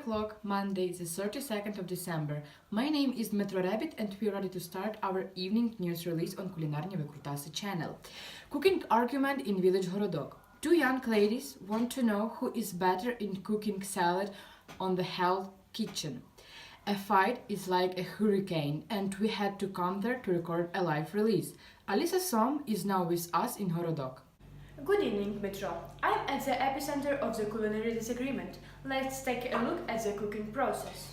o'clock, Monday, the 32nd of December. My name is Metro Rabbit and we are ready to start our evening news release on Kulinarni Vykrutasi channel. Cooking argument in village Horodok. Two young ladies want to know who is better in cooking salad on the hell kitchen. A fight is like a hurricane and we had to come there to record a live release. Alisa Som is now with us in Horodok. Good evening, Metro. I'm at the epicenter of the culinary disagreement. Let's take a look at the cooking process.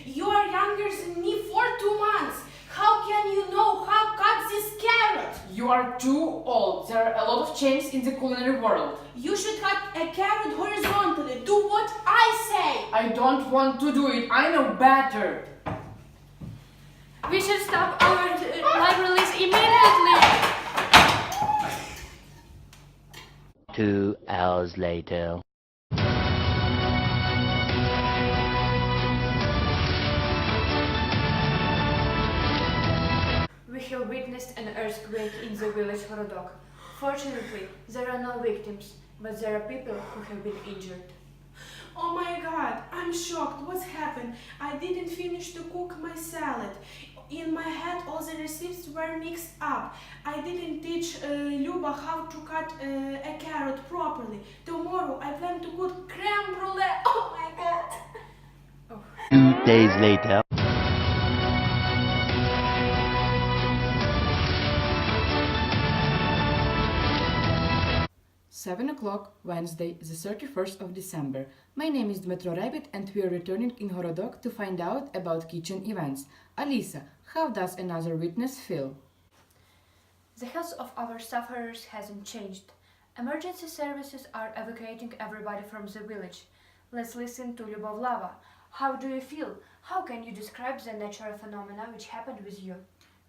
You are younger than me for 2 months. How can you know how cut this carrot? You are too old. There are a lot of changes in the culinary world. You should cut a carrot horizontally. Do what I say. I don't want to do it. I know better. We should stop our live release immediately. 2 hours later. We have witnessed an earthquake in the village Horodok. Fortunately, there are no victims, but there are people who have been injured. Oh my god, I'm shocked. What's happened? I didn't finish to cook my salad. In my head, all the recipes were mixed up. I didn't teach Luba how to cut a carrot properly. Tomorrow, I plan to cook creme brulee. Oh my god. 2 days later. Seven o'clock, Wednesday, the 31st of December. My name is Metro Rabbit and we are returning in Horodok to find out about kitchen events. Alisa, how does another witness feel? The health of our sufferers hasn't changed. Emergency services are evacuating everybody from the village. Let's listen to Lyubovlava. How do you feel? How can you describe the natural phenomena which happened with you?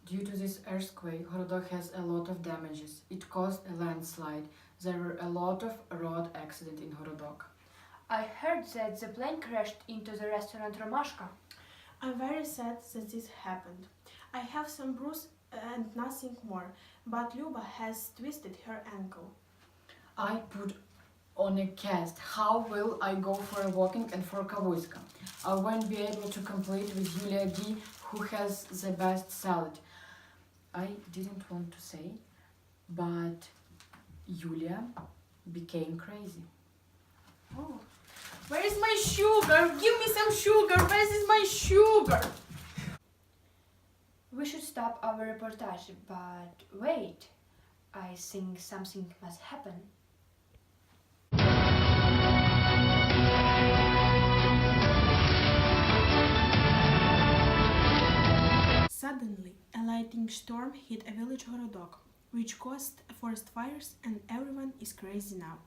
Due to this earthquake, Horodok has a lot of damages. It caused a landslide. There were a lot of road accidents in Horodok. I heard that the plane crashed into the restaurant Romashka. I'm very sad that this happened. I have some bruise and nothing more, but Luba has twisted her ankle. I put on a cast. How will I go for a walking and for Kavuiska? I won't be able to compete with Yulia D, who has the best salad. I didn't want to say, but Yulia became crazy. Oh, where is my sugar? Give me some sugar. Where is my sugar? We should stop our reportage, but wait. I think something must happen. Suddenly, a lightning storm hit a village Horodok, which caused forest fires, and everyone is crazy now.